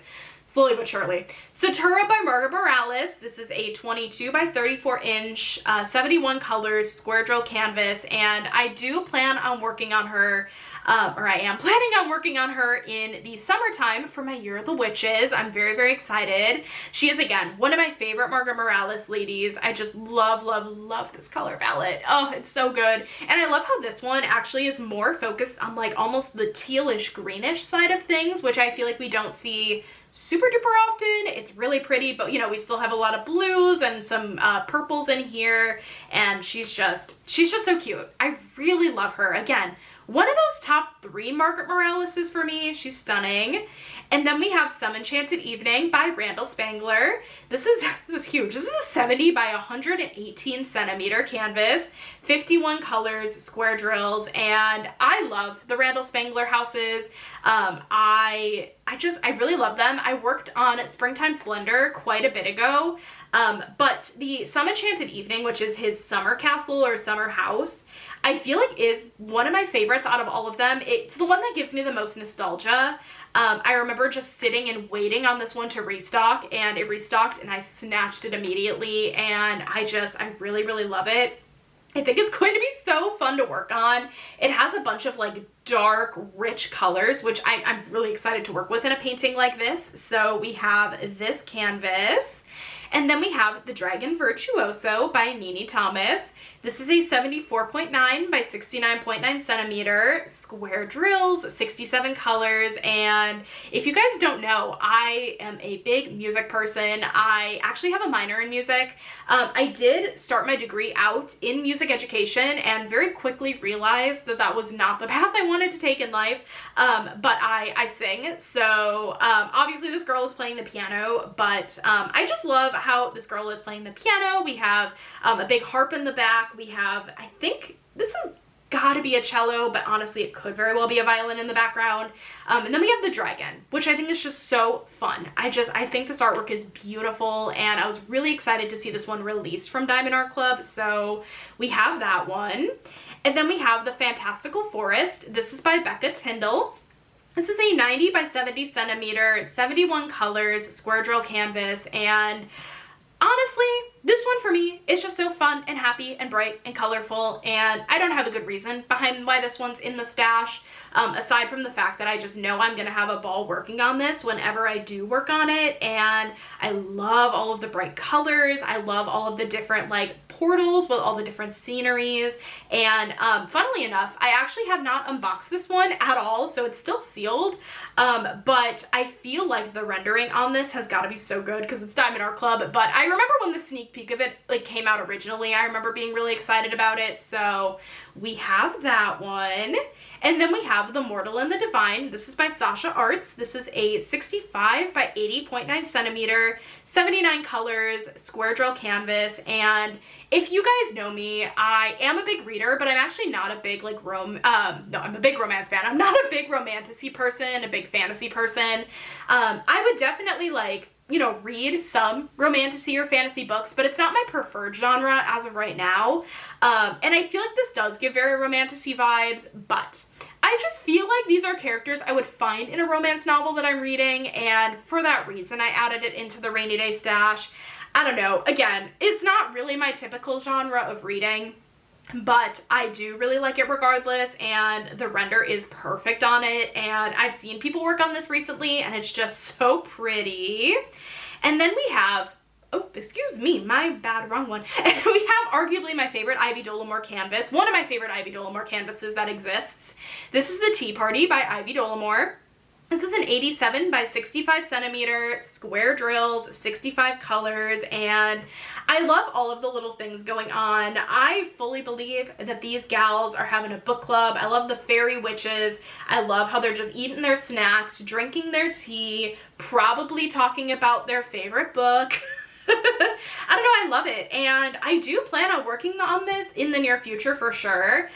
Slowly but surely. Satura by Margaret Morales. This is a 22 by 34 inch, 71 colors, square drill canvas, and I do plan on working on her, or I am planning on working on her in the summertime for my Year of the Witches. I'm very, very excited. She is, again, one of my favorite Margaret Morales ladies. I just love, love, love this color palette. Oh, it's so good. And I love how this one actually is more focused on like almost the tealish greenish side of things, which I feel like we don't see super duper often. It's really pretty, but you know, we still have a lot of blues and some purples in here, and she's just so cute. I really love her. Again, one of those top 3 Margaret Moraleses for me. She's stunning. And then we have Some Enchanted Evening by Randall Spangler. This is huge. This is a 70 by 118 centimeter canvas, 51 colors, square drills, and I love the Randall Spangler houses. I really love them. I worked on Springtime Splendor quite a bit ago, but the Some Enchanted Evening, which is his summer castle or summer house, I feel like is one of my favorites out of all of them. It's the one that gives me the most nostalgia. I remember just sitting and waiting on this one to restock, and it restocked and I snatched it immediately, and I really, really love it. I think it's going to be so fun to work on. It has a bunch of like dark, rich colors, which I'm really excited to work with in a painting like this. So we have this canvas, and then we have the Dragon Virtuoso by Nini Thomas. This is a 74.9 by 69.9 centimeter, square drills, 67 colors, and if you guys don't know, I am a big music person. I actually have a minor in music. I did start my degree out in music education and very quickly realized that that was not the path I wanted to take in life, but I sing, so obviously this girl is playing the piano, but I just love how this girl is playing the piano. We have a big harp in the back. We have, I think this has gotta be a cello, but honestly it could very well be a violin in the background. And then we have the dragon, which I think is just so fun. I think this artwork is beautiful, and I was really excited to see this one released from Diamond Art Club, so we have that one. And then we have the Fantastical Forest. This is by Becca Tyndall. This is a 90 by 70 centimeter, 71 colors, square drill canvas, and honestly, this one for me is just so fun and happy and bright and colorful, and I don't have a good reason behind why this one's in the stash, aside from the fact that I just know I'm gonna have a ball working on this whenever I do work on it, and I love all of the bright colors. I love all of the different like portals with all the different sceneries, and funnily enough, I actually have not unboxed this one at all, so it's still sealed, but I feel like the rendering on this has got to be so good because it's Diamond Art Club. But I remember when the sneak peek of it like came out originally, I remember being really excited about it, so we have that one. And then we have The Mortal and the Divine. This is by Sasha Arts. This is a 65 by 80.9 centimeter, 79 colors, square drill canvas, and if you guys know me, I am a big reader, but I'm actually not a big like no, I'm a big romance fan. I'm not a big romantasy person, a big fantasy person. I would definitely like, you know, read some romantasy or fantasy books, but it's not my preferred genre as of right now. And I feel like this does give very romantasy vibes, but I just feel like these are characters I would find in a romance novel that I'm reading, and for that reason I added it into the rainy day stash. I don't know, again, it's not really my typical genre of reading, but I do really like it regardless, and the render is perfect on it, and I've seen people work on this recently and it's just so pretty. And then we have, oh, excuse me, my bad, wrong one. And we have arguably my favorite Ivy Dollamore canvas, one of my favorite Ivy Dollamore canvases that exists. This is the Tea Party by Ivy Dollamore. This is an 87 by 65 centimeter, square drills, 65 colors, and I love all of the little things going on. I fully believe that these gals are having a book club. I love the fairy witches. I love how they're just eating their snacks, drinking their tea, probably talking about their favorite book. I don't know, I love it, and I do plan on working on this in the near future for sure.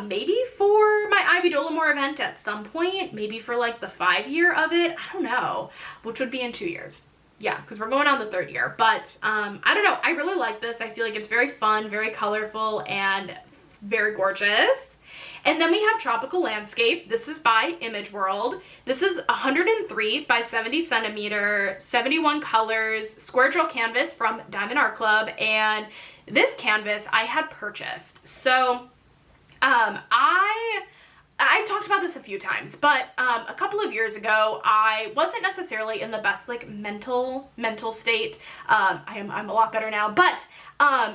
Maybe for my Ivy Dollamore event at some point, maybe for like the 5-year of it, I don't know, which would be in 2 years. Yeah, because we're going on the 3rd year, but I don't know, I really like this. I feel like it's very fun, very colorful, and very gorgeous. And then we have Tropical Landscape. This is by Image World. This is 103 by 70 centimeter, 71 colors, square drill canvas from Diamond Art Club, and this canvas I had purchased. So I've talked about this a few times, but a couple of years ago, I wasn't necessarily in the best like mental state. I'm a lot better now, but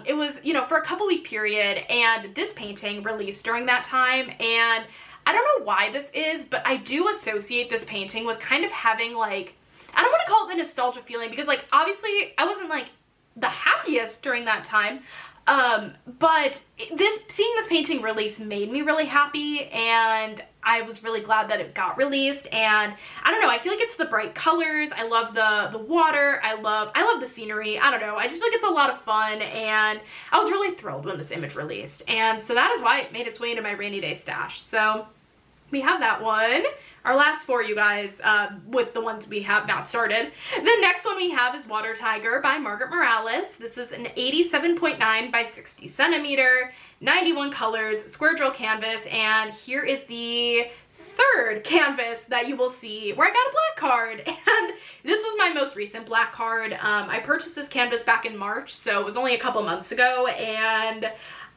it was, you know, for a couple week period, and this painting released during that time, and I don't know why this is, but I do associate this painting with kind of having like, I don't want to call it the nostalgia feeling, because like obviously I wasn't like the happiest during that time, but seeing this painting release made me really happy, and I was really glad that it got released. And I don't know, I feel like it's the bright colors, I love the water, I love the scenery, I don't know, I just feel like it's a lot of fun, and I was really thrilled when this image released, and so that is why it made its way into my rainy day stash. So we have that one. Our last four, you guys, with the ones we have not started. The next one we have is Water Tiger by Margaret Morales. This is an 87.9 by 60 centimeter, 91 colors, square drill canvas, and here is the third canvas that you will see where I got a black card, and this was my most recent black card. I purchased this canvas back in March, so it was only a couple months ago, and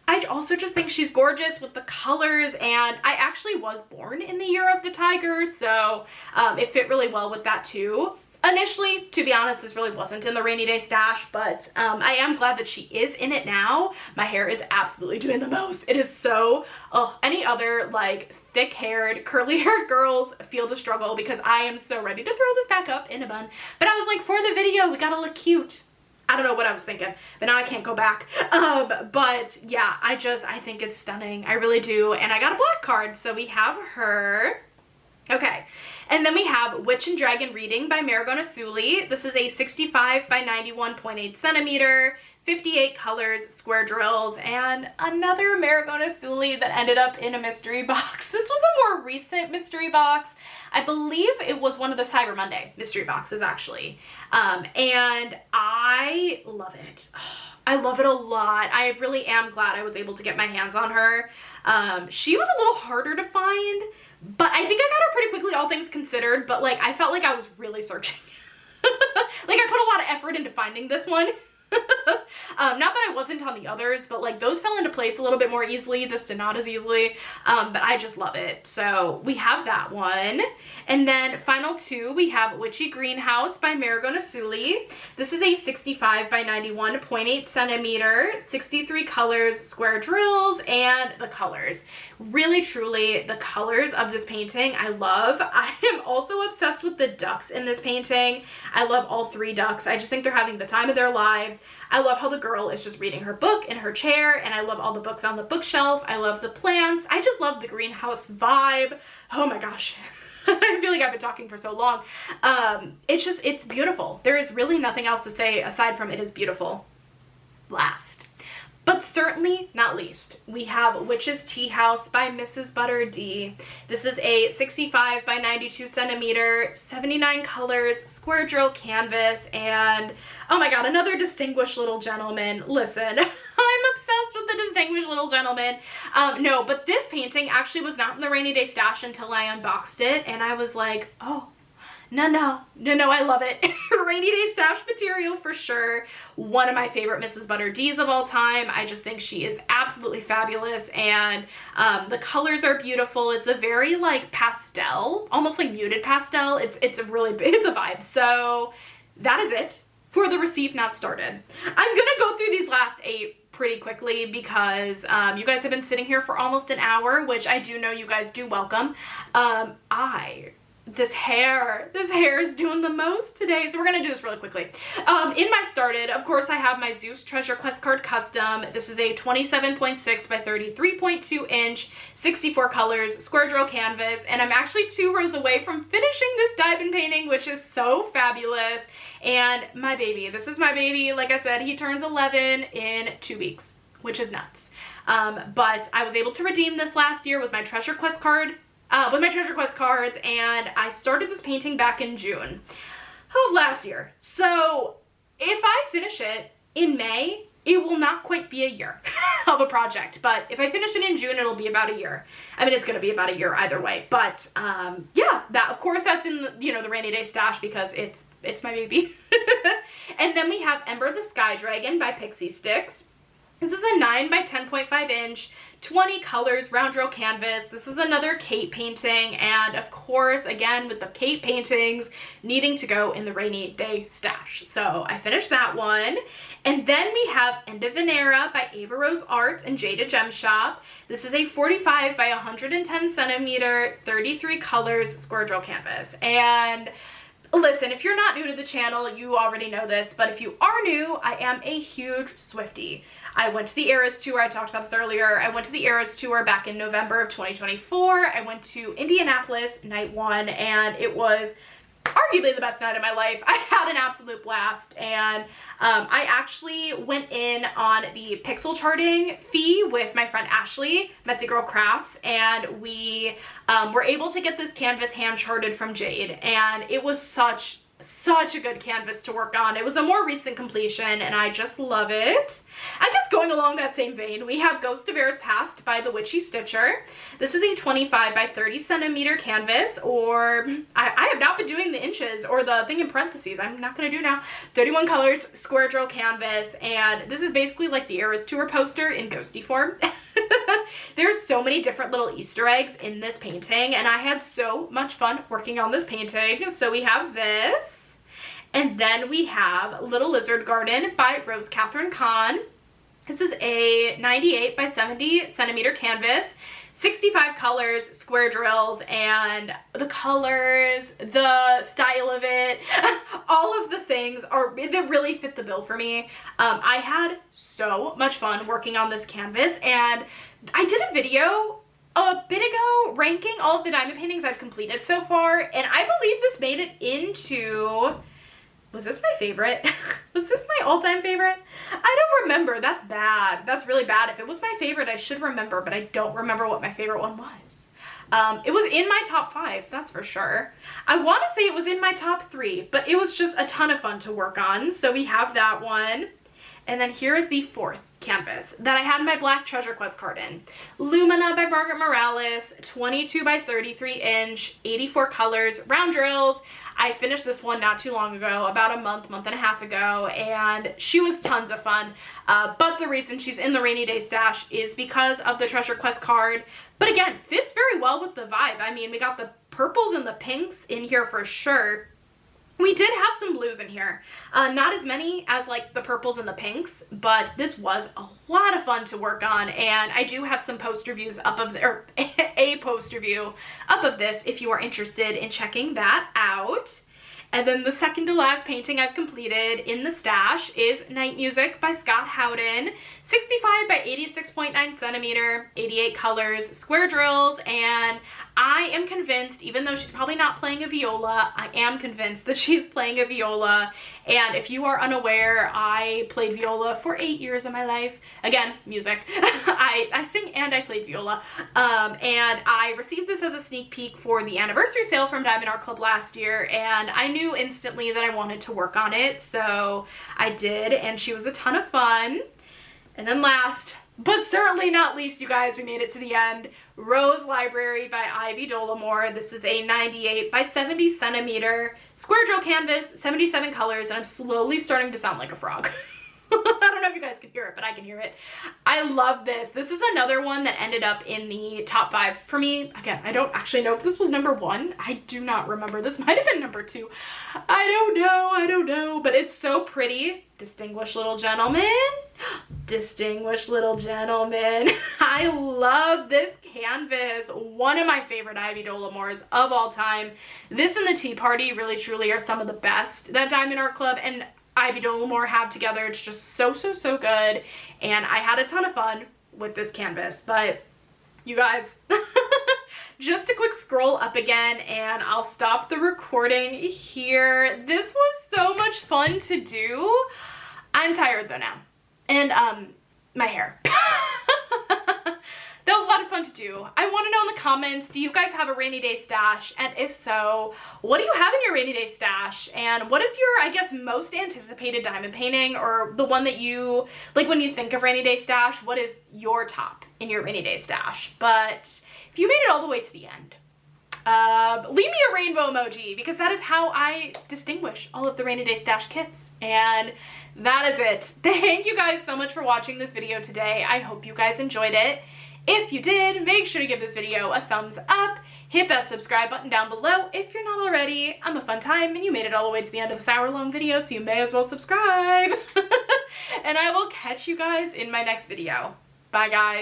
I also just think she's gorgeous with the colors, and I actually was born in the year of the tiger, so it fit really well with that too. Initially, to be honest, this really wasn't in the rainy day stash, but I am glad that she is in it now. My hair is absolutely doing the most. It is so, any other like thick-haired, curly-haired girls feel the struggle because I am so ready to throw this back up in a bun. But I was like, for the video, we gotta look cute. I don't know what I was thinking, but now I can't go back. But yeah, I think it's stunning. I really do. And I got a black card, so we have her. Okay, and then we have Witch and Dragon Reading by Marigona Suli. This is a 65 by 91.8 centimeter, 58 colors, square drills, and another Marigona Suli that ended up in a mystery box. This was a more recent mystery box. I believe it was one of the Cyber Monday mystery boxes, actually. And I love it. I love it a lot. I really am glad I was able to get my hands on her. She was a little harder to find, but I think I got her pretty quickly, all things considered, but like I felt like I was really searching. Like I put a lot of effort into finding this one. Not that I wasn't on the others, but like those fell into place a little bit more easily. This did not as easily, but I just love it. So we have that one. And then final two, we have Witchy Greenhouse by Marigona Suli. This is a 65 by 91.8 centimeter, 63 colors, square drills, and the colors. Really, truly, the colors of this painting I love. I am also obsessed with the ducks in this painting. I love all three ducks. I just think they're having the time of their lives. I love how the girl is just reading her book in her chair, and I love all the books on the bookshelf. I love the plants. I just love the greenhouse vibe. Oh my gosh. I feel like I've been talking for so long. It's beautiful. There is really nothing else to say aside from it is beautiful. Last, but certainly not least, we have Witch's Tea House by Mrs. Butter D. This is a 65 by 92 centimeter, 79 colors, square drill canvas, and oh my god, another distinguished little gentleman. Listen, I'm obsessed with the distinguished little gentleman. No, but this painting actually was not in the rainy day stash until I unboxed it, and I was like, oh, no, I love it. Rainy day stash material for sure. One of my favorite Mrs. Butter D's of all time. I just think she is absolutely fabulous, and the colors are beautiful. It's a very like pastel, almost like muted pastel. It's a vibe. So that is it for the Received Not Started. I'm gonna go through these last 8 pretty quickly because you guys have been sitting here for almost an hour, which I do know you guys do welcome. This hair is doing the most today, so we're gonna do this really quickly. In my started, of course, I have my Zeus Treasure Quest card custom. This is a 27.6 by 33.2 inch, 64 colors, square drill canvas, and I'm actually 2 rows away from finishing this diamond painting, which is so fabulous. And my baby, this is my baby. Like I said, he turns 11 in 2 weeks, which is nuts. But I was able to redeem this last year with my Treasure Quest card. With my Treasure Quest cards, and I started this painting back in June of last year. So if I finish it in May, it will not quite be a year of a project, but if I finish it in June, it'll be about a year. I mean, it's going to be about a year either way, but yeah, that of course that's in the, the rainy day stash because it's my baby. And then we have Ember the Sky Dragon by Pixie Sticks. This is a 9 by 10.5 inch, 20 colors, round drill canvas. This is another Kate painting, and of course, again, with the Kate paintings needing to go in the rainy day stash. So I finished that one. And then we have End of an Era by Ava Rose Art and Jada Gem Shop. This is a 45 by 110 centimeter, 33 colors, square drill canvas. And listen, if you're not new to the channel, you already know this, but if you are new, I am a huge Swiftie. I went to the Eras Tour, I talked about this earlier. I went to the Eras Tour back in November of 2024. I went to Indianapolis night 1, and it was arguably the best night of my life. I had an absolute blast, and I actually went in on the pixel charting fee with my friend Ashley, Messy Girl Crafts, and we were able to get this canvas hand charted from Jade, and it was such a good canvas to work on. It was a more recent completion, and I just love it. I guess going along that same vein, we have Ghost of Eras Past by the Witchy Stitcher. This is a 25 by 30 centimeter canvas, or I have not been doing the inches or the thing in parentheses. I'm not going to do now. 31 colors, square drill canvas, and this is basically like the Eras Tour poster in ghosty form. There's so many different little Easter eggs in this painting, and I had so much fun working on this painting. So we have this. And then we have Little Lizard Garden by Rose Catherine Kahn. This is a 98 by 70 centimeter canvas, 65 colors, square drills, and the colors, the style of it, all of the things that really fit the bill for me. I had so much fun working on this canvas, and I did a video a bit ago ranking all of the diamond paintings I've completed so far, and I believe this made it into... Was this my favorite? Was this my all-time favorite? I don't remember. That's bad. That's really bad. If it was my favorite, I should remember, but I don't remember what my favorite one was. It was in my top 5, that's for sure. I want to say it was in my top 3, but it was just a ton of fun to work on. So we have that one. And then here is the 4th canvas that I had my Black Treasure Quest card in. Lumina by Margaret Morales, 22 by 33 inch, 84 colors, round drills. I finished this one not too long ago, about a month and a half ago, and she was tons of fun. But the reason she's in the rainy day stash is because of the Treasure Quest card. But again, fits very well with the vibe. I mean, we got the purples and the pinks in here for sure. We did have some blues in here. Not as many as like the purples and the pinks, but this was a lot of fun to work on, and I do have some poster views up of or a poster view up of this if you are interested in checking that out. And then the second to last painting I've completed in the stash is Night Music by Scott Howden. 65 by 86.9 centimeter, 88 colors, square drills, and I am convinced, even though she's probably not playing a viola, I am convinced that she's playing a viola. And if you are unaware, I played viola for 8 years of my life. Again, music. I sing and I played viola. And I received this as a sneak peek for the anniversary sale from Diamond Art Club last year, and I knew instantly that I wanted to work on it, so I did, and she was a ton of fun. And then last, but certainly not least, you guys, we made it to the end. Rose Library by Ivy Dollamore. This is a 98 by 70 centimeter square drill canvas, 77 colors, and I'm slowly starting to sound like a frog. I don't know if you guys can hear it, but I can hear it. I love this. This is another one that ended up in the top 5 for me. Again, I don't actually know if this was number 1. I do not remember. This might have been number 2. I don't know, but it's so pretty. Distinguished Little Gentleman. Distinguished Little Gentleman. I love this canvas. One of my favorite Ivy Dollamores of all time. This and the Tea Party really truly are some of the best that Diamond Art Club and Ivy Dollamore have together. It's just so good, and I had a ton of fun with this canvas. But you guys, just a quick scroll up again and I'll stop the recording here. This was so much fun to do. I'm tired though now, and my hair. That was a lot of fun to do. I want to know in the comments, do you guys have a rainy day stash? And if so, what do you have in your rainy day stash? And what is your, I guess, most anticipated diamond painting, or the one that you, like when you think of rainy day stash, what is your top in your rainy day stash? But if you made it all the way to the end, leave me a rainbow emoji, because that is how I distinguish all of the rainy day stash kits. And that is it. Thank you guys so much for watching this video today. I hope you guys enjoyed it. If you did, make sure to give this video a thumbs up, hit that subscribe button down below if you're not already. I'm a fun time, and you made it all the way to the end of this hour-long video, so you may as well subscribe. And I will catch you guys in my next video. Bye, guys.